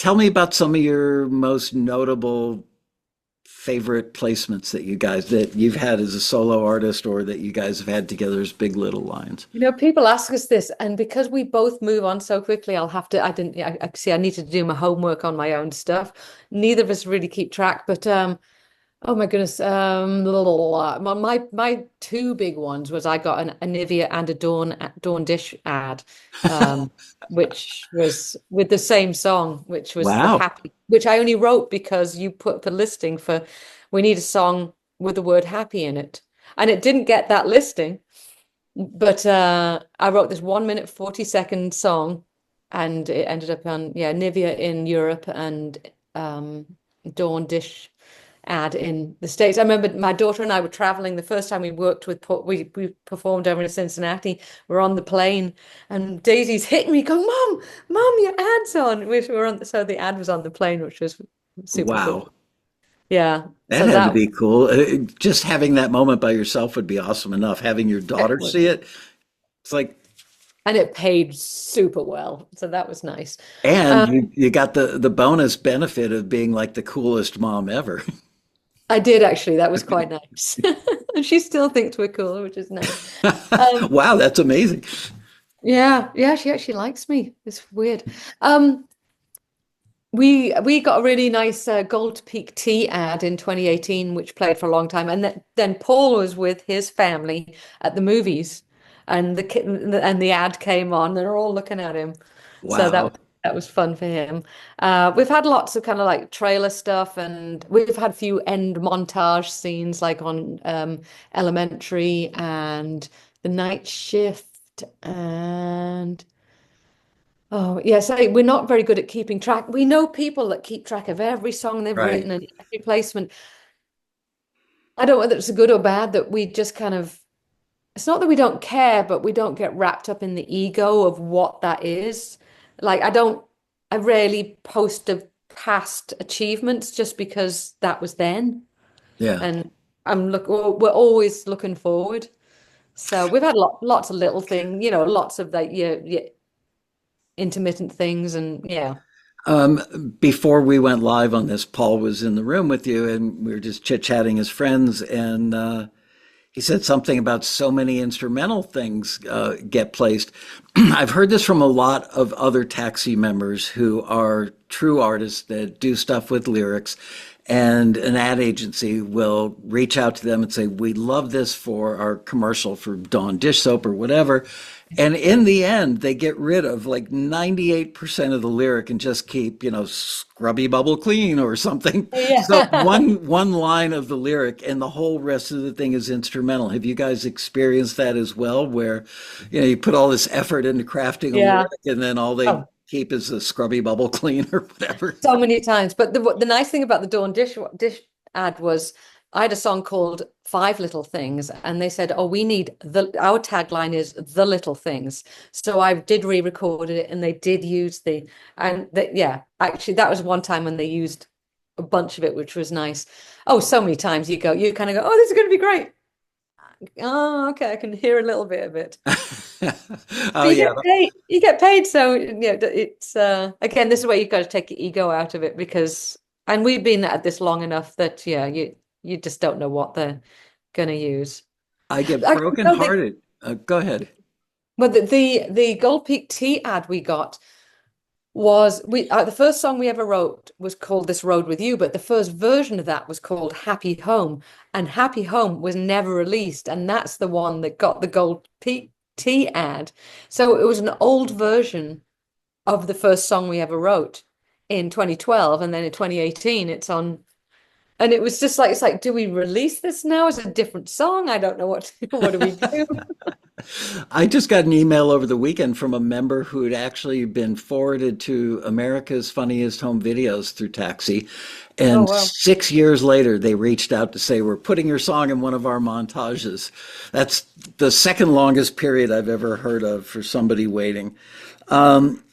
Tell me about some of your most notable favorite placements that you've had as a solo artist or that you guys have had together as Big Little Lions. People ask us this, and because we both move on so quickly, I'll have to. I didn't. I see. I need to do my homework on my own stuff. Neither of us really keep track, but oh my goodness, my two big ones was I got a Nivea and a Dawn dish ad, um, which was with the same song, which was the Wow. happy, which I only wrote because you put the listing for we need a song with the word happy in it, and it didn't get that listing. But I wrote this 1 minute 40-second song, and it ended up on Nivea in Europe and Dawn Dish ad in the States. I remember my daughter and I were traveling the first time we worked with we performed over in Cincinnati. We're on the plane, and Daisy's hitting me, going, "Mom, your ad's on." We were on, so the ad was on the plane, which was super cool. Wow. Yeah, That so had to that be cool. Just having that moment by yourself would be awesome enough. Having your it daughter was, see it, it's like, and it paid super well, so that was nice. and Um, you got the bonus benefit of being like the coolest mom ever. I did actually. That was quite nice. And she still thinks we're cool, which is nice. Um, Wow, that's amazing. yeah, yeah, she actually likes me. It's weird. Um, we got a really nice Gold Peak tea ad in 2018, which played for a long time, and then Paul was with his family at the movies, and the ad came on. They're all looking at him, so Wow. that was fun for him. We've had lots of kind of like trailer stuff, and we've had a few end montage scenes, like on Elementary and The Night Shift, and oh, yes, we're not very good at keeping track. We know people that keep track of every song they've Right. written and every placement. I don't know whether it's good or bad that we just kind of, it's not that we don't care, but we don't get wrapped up in the ego of what that is. Like, I rarely post of past achievements just because that was then. Yeah. And we're always looking forward. So we've had lots of little things, lots of like, yeah, intermittent things. And yeah. Before we went live on this, Paul was in the room with you, and we were just chit-chatting as friends, and he said something about so many instrumental things get placed. I've heard this from a lot of other Taxi members who are true artists that do stuff with lyrics, and an ad agency will reach out to them and say, "We love this for our commercial for Dawn dish soap or whatever." And in the end, they get rid of like 98% of the lyric and just keep, scrubby bubble clean or something. So Yeah. one line of the lyric and the whole rest of the thing is instrumental. Have you guys experienced that as well, where, you put all this effort into crafting a Yeah. lyric and then all they Oh, keep is the scrubby bubble clean or whatever? so many times. But the nice thing about the Dawn dish ad was I had a song called Five Little Things, and they said, "Oh, we need our tagline is the little things." So I did re-record it, and they did use yeah, actually, that was one time when they used a bunch of it, which was nice. Oh, so many times you kind of go, "Oh, this is going to be great." Oh, okay, I can hear a little bit of it. Oh But you yeah. get paid. You get paid, so it's again, this is where you've got to take your ego out of it because, and we've been at this long enough that yeah, you just don't know what they're gonna use. I get Actually, broken no, hearted. Go ahead. but the Gold Peak Tea ad we got was we the first song we ever wrote was called This Road with You, but the first version of that was called Happy Home, and Happy Home was never released, and that's the one that got the Gold Peak Tea ad. So it was an old version of the first song we ever wrote in 2012, and then in 2018 it's on, and it was just like, it's like, do we release this now as a different song? I don't know what do we do. I just got an email over the weekend from a member who had actually been forwarded to America's Funniest Home Videos through Taxi. Oh And wow. 6 years later, they reached out to say, "We're putting your song in one of our montages." That's the second longest period I've ever heard of for somebody waiting. Um,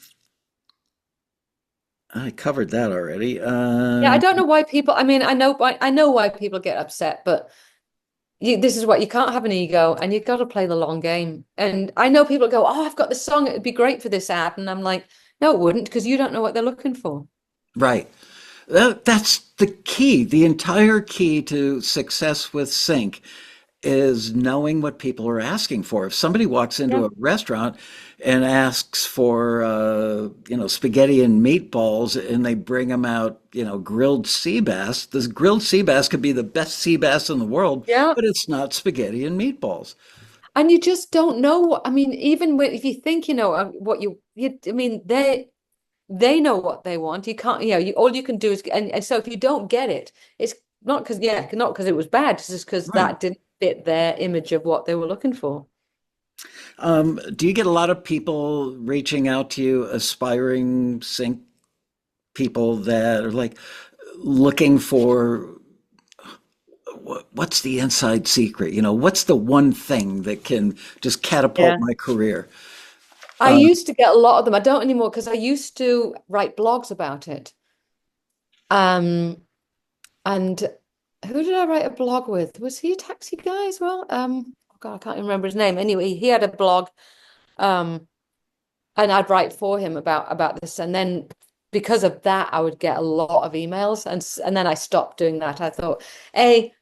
I covered that already. Yeah, I don't know why people, I mean, I know why people get upset, but this is what, you can't have an ego, and you've got to play the long game. And I know people go, "Oh, I've got this song, it'd be great for this ad," and I'm like, no, it wouldn't, because you don't know what they're looking for. Right. That's the key. The entire key to success with sync is knowing what people are asking for. If somebody walks into Yeah. a restaurant and asks for, spaghetti and meatballs, and they bring them out, grilled sea bass, this grilled sea bass could be the best sea bass in the world, Yeah. but it's not spaghetti and meatballs. And you just don't know what, I mean, even if you think you know what I mean, they know what they want. You can't, all you can do is, and so if you don't get it, it's not because it was bad, it's just because Right. that didn't fit their image of what they were looking for. Do you get a lot of people reaching out to you, aspiring sync people that are like looking for what's the inside secret? What's the one thing that can just catapult Yeah. my career? I used to get a lot of them. I don't anymore because I used to write blogs about it. Um, and who did I write a blog with? Was he a taxi guy as well? Oh God, I can't even remember his name. Anyway, he had a blog. Um, and I'd write for him about this, and then because of that, I would get a lot of emails, and then I stopped doing that. I thought, a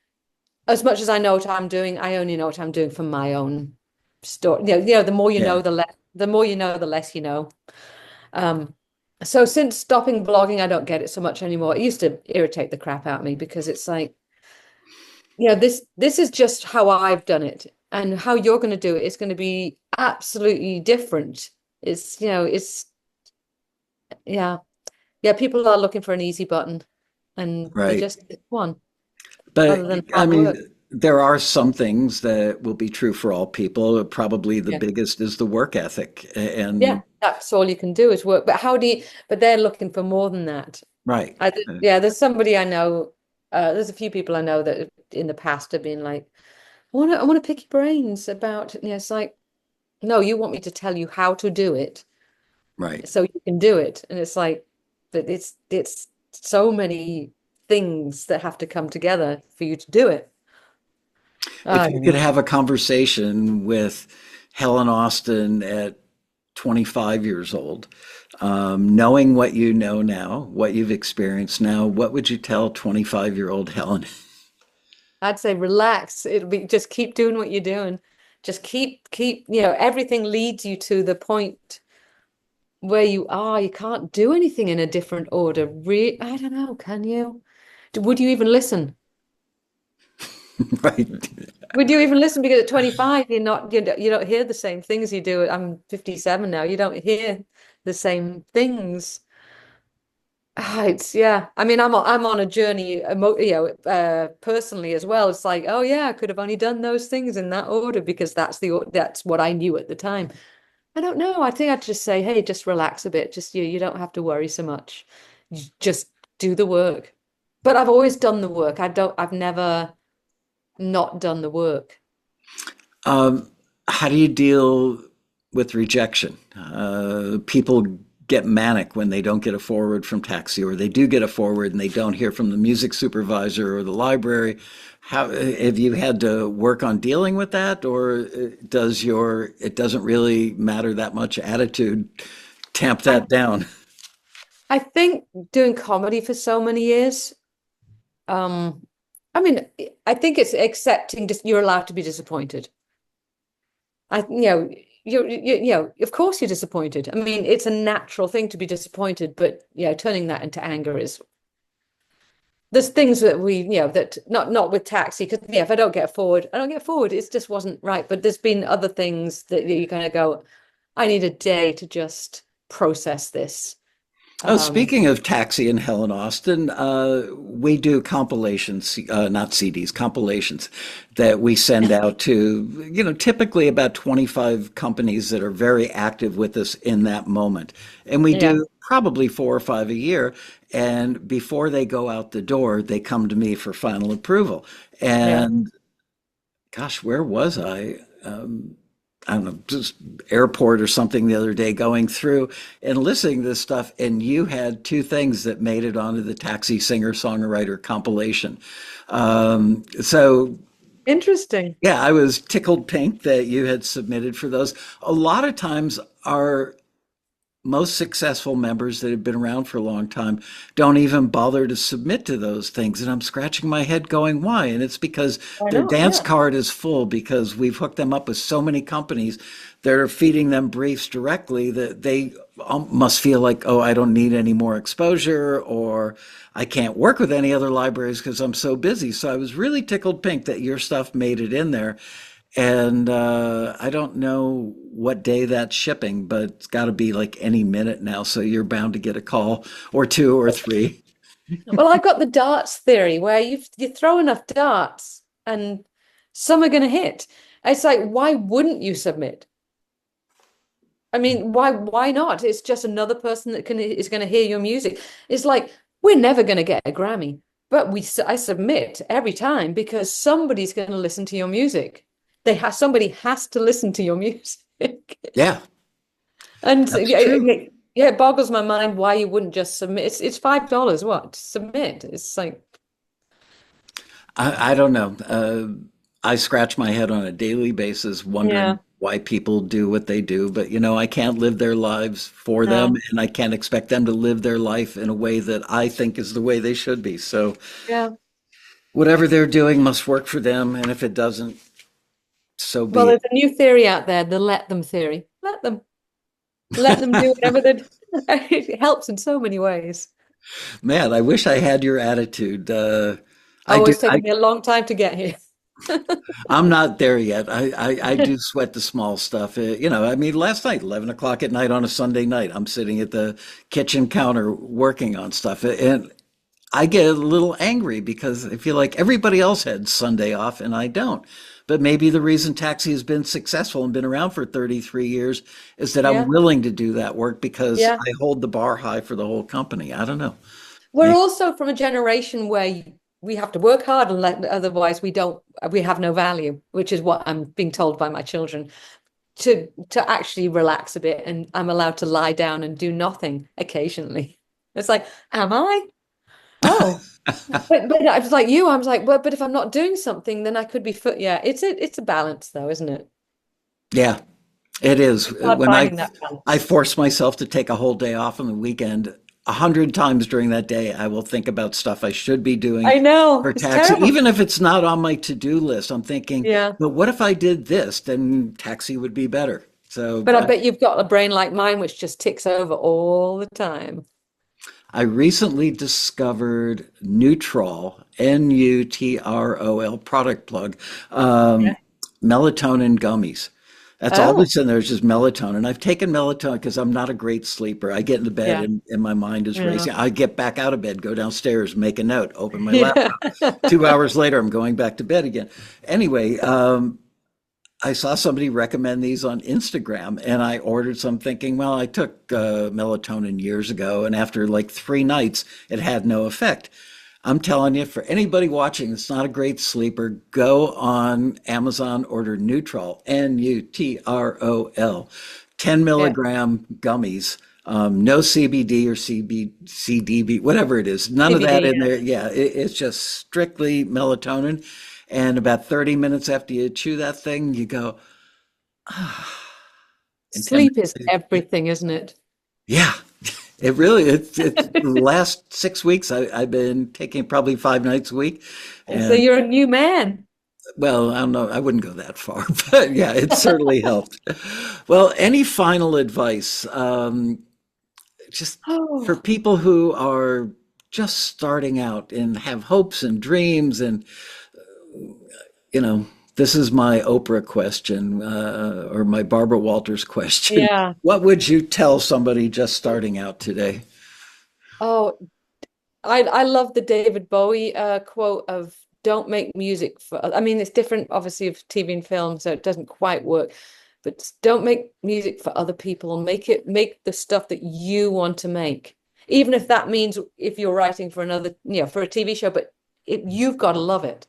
as much as I know what I'm doing, I only know what I'm doing for my own story. The more you Yeah, know, the more you know, the less you know. Um, so since stopping blogging, I don't get it so much anymore. It used to irritate the crap out of me because it's like, this is just how I've done it, and how you're going to do it is going to be absolutely different. It's yeah. Yeah, people are looking for an easy button, and you right. just pick one But rather than I hard mean, work. there are some things that will be true for all people. Probably the Yeah. biggest is the work ethic. Yeah, And that's all you can do is work. But but they're looking for more than that. right. Yeah, there's somebody I know, there's a few people I know that in the past have been like, I want to pick your brains about, it's like, no, you want me to tell you how to do it Right. so you can do it. And it's like, but it's so many things that have to come together for you to do it. If I you don't could know. have a conversation with Helen Austin at 25 years old, knowing what you know now, what you've experienced now, what would you tell 25-year-old Helen? I'd say relax. It'll be just keep doing what you're doing. Just keep, everything leads you to the point where you are. You can't do anything in a different order. I don't know, can you? Would you even listen? Right. Would you even listen? Because at 25, you don't hear the same things you do. I'm 57 now. You don't hear the same things. Yeah. I mean, I'm on a journey, personally as well. It's like, oh yeah, I could have only done those things in that order because that's what I knew at the time. I don't know. I think I'd just say, hey, just relax a bit. Just you don't have to worry so much. Just do the work. But I've always done the work. I've never not done the work. Um, how do you deal with rejection? People get manic when they don't get a forward from Taxi, or they do get a forward and they don't hear from the music supervisor or the library. How have you had to work on dealing with that, or does your it doesn't really matter that much attitude tamp I that down? I think doing comedy for so many years, um, I mean, I think it's accepting just you're allowed to be disappointed. I, of course you're disappointed. I mean, it's a natural thing to be disappointed, but turning that into anger is there's things that that not with taxi because if I don't get forward, I don't get forward. It just wasn't right. But there's been other things that you kind of go, I need a day to just process this. Oh, Um, speaking of Taxi and Helen Austin, we do compilations, not CDs, compilations that we send out to, typically about 25 companies that are very active with us in that moment. And we yeah, do probably four or five a year. And before they go out the door, they come to me for final approval. yeah. And gosh, where was I? I don't know, just airport or something the other day going through and listening to this stuff. And you had two things that made it onto the Taxi Singer Songwriter compilation. So, Interesting. yeah, I was tickled pink that you had submitted for those. A lot of times, our most successful members that have been around for a long time don't even bother to submit to those things. And I'm scratching my head going, why? And it's because Why their not? dance Yeah. card is full because we've hooked them up with so many companies that are feeding them briefs directly that they must feel like, oh, I don't need any more exposure, or I can't work with any other libraries because I'm so busy. So I was really tickled pink that your stuff made it in there. And I don't know what day that's shipping, but it's got to be like any minute now. So you're bound to get a call or two or three. Well, I've got the darts theory where you throw enough darts and some are going to hit. It's like, why wouldn't you submit? I mean, why not? It's just another person that can is going to hear your music. It's like we're never going to get a Grammy, but I submit every time because somebody's going to listen to your music. Somebody has to listen to your music. Yeah, And that's yeah, true. yeah, it boggles my mind why you wouldn't just submit. It's $5. What? Submit. It's like, I don't know. I scratch my head on a daily basis yeah, wondering why people do what they do. But, I can't live their lives for them, no, and I can't expect them to live their life in a way that I think is the way they should be. So yeah. whatever they're doing must work for them. And if it doesn't, so Well, be it. there's a new theory out there, the let them theory. Let them do whatever they do. It helps in so many ways. Man, I wish I had your attitude. I Oh, do. it's taken me a long time to get here. I'm not there yet. I do sweat the small stuff. I mean, last night, 11 o'clock at night on a Sunday night, I'm sitting at the kitchen counter working on stuff. And I get a little angry because I feel like everybody else had Sunday off and I don't. But maybe the reason Taxi has been successful and been around for 33 years is that I'm Yeah, willing to do that work because yeah. I hold the bar high for the whole company. I don't know. We're Maybe. also from a generation where we have to work hard and otherwise we have no value, which is what I'm being told by my children. To actually relax a bit and I'm allowed to lie down and do nothing occasionally. It's like, am I? Oh. But I was like you, I was like, well, but if I'm not doing something, then I could be foot. Yeah, it's a balance though, isn't it? Yeah. It is. It's hard When I finding that I balance. force myself to take a whole day off on the weekend, 100 times during that day, I will think about stuff I should be doing I know, for it's taxi. terrible. Even if it's not on my to-do list, I'm thinking, Yeah. but what if I did this? Then taxi would be better. So But I bet you've got a brain like mine, which just ticks over all the time. I recently discovered Nutrol, Nutrol product plug, Yeah. melatonin gummies. That's all Oh, that's in there is just melatonin. I've taken melatonin because I'm not a great sleeper. I get into bed yeah. and my mind is Yeah. racing. I get back out of bed, go downstairs, make a note, open my Yeah. laptop. 2 hours later, I'm going back to bed again. Anyway, I saw somebody recommend these on Instagram and I ordered some thinking, well, I took melatonin years ago and after like 3 nights, it had no effect. I'm telling you, for anybody watching that's not a great sleeper, go on Amazon, order Nutrol, Nutrol, 10 Yeah. milligram gummies. No CBD or CDB, whatever it is. None of that CBD, in yeah. there. Yeah, it's just strictly melatonin. And about 30 minutes after you chew that thing, you go, in 10 Sleep is minutes. everything, isn't it? Yeah, it really, it's the last 6 weeks I've been taking probably 5 nights a week. So And you're a new man. well, I don't know, I wouldn't go that far, but yeah, it certainly helped. Well, any final advice, just for Oh, people who are just starting out and have hopes and dreams and you know, this is my Oprah question or my Barbara Walters question. yeah. What would you tell somebody just starting out today? Oh, I love the David Bowie quote of don't make music for I mean it's different obviously of TV and film so it doesn't quite work but don't make music for other people and make the stuff that you want to make even if that means if you're writing for another for a TV show but you've got to love it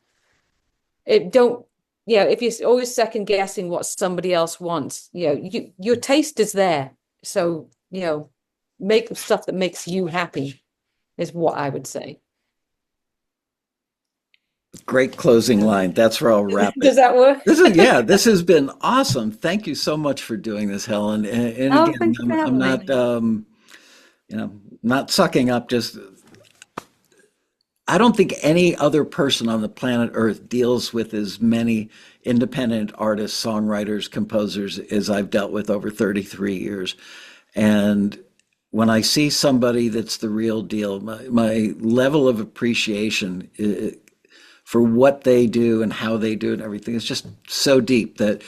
it don't if you're always second guessing what somebody else wants your taste is there so make the stuff that makes you happy is what I would say. Great closing line. That's where I'll wrap it. Does that work? Yeah, this has been awesome. Thank you so much for doing this, Helen. And Oh, again, thank you for I'm having me. not, not sucking up. Just I don't think any other person on the planet Earth deals with as many independent artists, songwriters, composers as I've dealt with over 33 years. And when I see somebody that's the real deal, my level of appreciation for what they do and how they do it and everything is just so deep that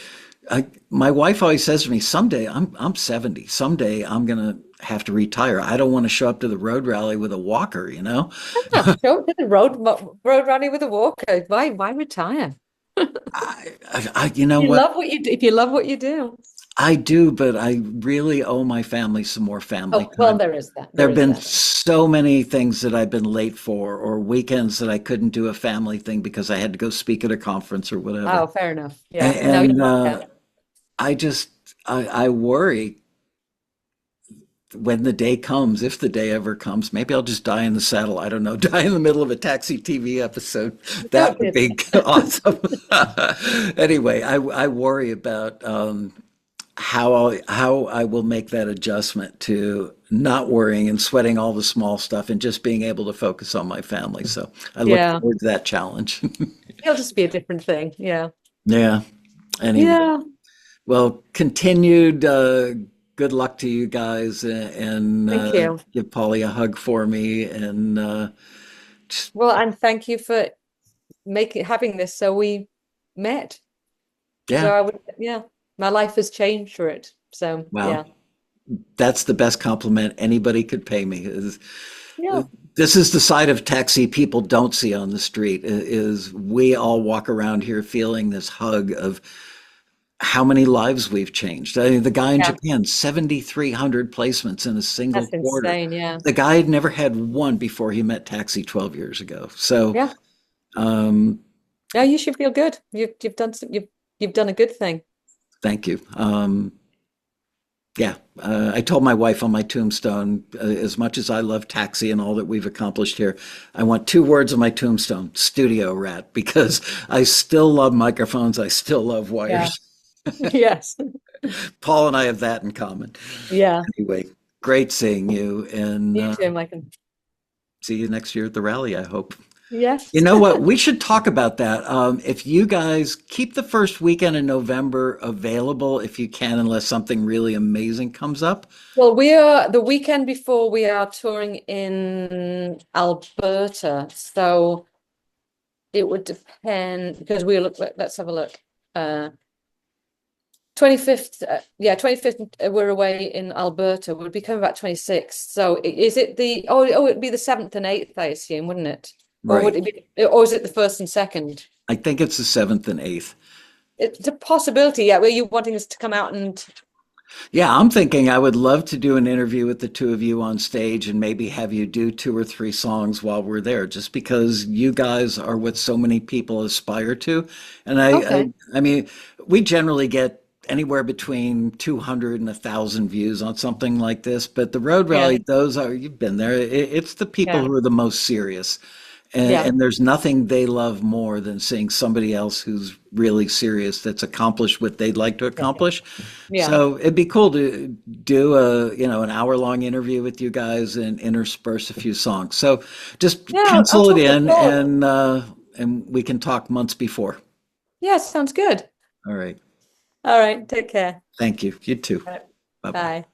my wife always says to me, someday I'm 70, someday I'm gonna have to retire. I don't want to show up to the road rally with a walker, you know? Yeah, go to the road running with a walker. Why retire? You know You what? love what you do. If you love what you do. I do, but I really owe my family some more family Oh, well, time. there is that. There There have is been that. so many things that I've been late for, or weekends that I couldn't do a family thing because I had to go speak at a conference or whatever. Oh, fair enough. Yeah. No, you And yeah. I just, I worry when the day comes, if the day ever comes, maybe I'll just die in the saddle. I don't know, die in the middle of a taxi TV episode. That Don't would do be awesome. Anyway, I worry about how I will make that adjustment to not worrying and sweating all the small stuff and just being able to focus on my family. So I look Yeah. forward to that challenge. It'll just be a different thing. Yeah. Yeah. Anyway, Yeah. well, continued good luck to you guys and Thank you. give Polly a hug for me. And just, Well, and thank you for having this so we met. So yeah, I would, yeah, my life has changed for it. So wow. yeah. That's the best compliment anybody could pay me. Yeah. This is the side of taxi people don't see on the street, is we all walk around here feeling this hug of how many lives we've changed. I mean, the guy in Yeah. Japan, 7,300 placements in a single That's quarter. insane. Yeah. The guy had never had one before he met Taxi 12 years ago. So, Yeah. um, No, you should feel good. You've done you've done a good thing. thank you. Yeah, I told my wife on my tombstone, as much as I love Taxi and all that we've accomplished here, I want two words on my tombstone, studio rat, because I still love microphones. I still love Yeah. wires. Yes. Paul and I have that in common. Yeah. Anyway, great seeing you and You too, Michael. see you next year at the rally, I hope. You Yes. know what? We should talk about that. If you guys keep the first weekend in November available, if you can, unless something really amazing comes up. Well, we are the weekend before we are touring in Alberta. So it would depend because we look, let's have a look. 25th, yeah, 25th, we're away in Alberta. We'll be coming back 26th. So is it it'd be the 7th and 8th, I assume, wouldn't it? Or would Right. it be, or is it the 1st and 2nd? I think it's the 7th and 8th. It's a possibility, yeah. Were you wanting us to come out and Yeah, I'm thinking I would love to do an interview with the two of you on stage and maybe have you do two or three songs while we're there, just because you guys are what so many people aspire to. And okay. I mean, we generally get anywhere between 200 and 1,000 views on something like this, but the road Yeah, rally, those are, you've been there. It's the people yeah, who are the most serious. yeah, And there's nothing they love more than seeing somebody else who's really serious that's accomplished what they'd like to yeah, accomplish. yeah. So it'd be cool to do an hour-long interview with you guys and intersperse a few songs. So just Yeah, I'll pencil it talk to in Paul. and we can talk months before. Yeah, sounds good. All right. All right, take care. Thank you. You too. All right, Bye-bye. bye.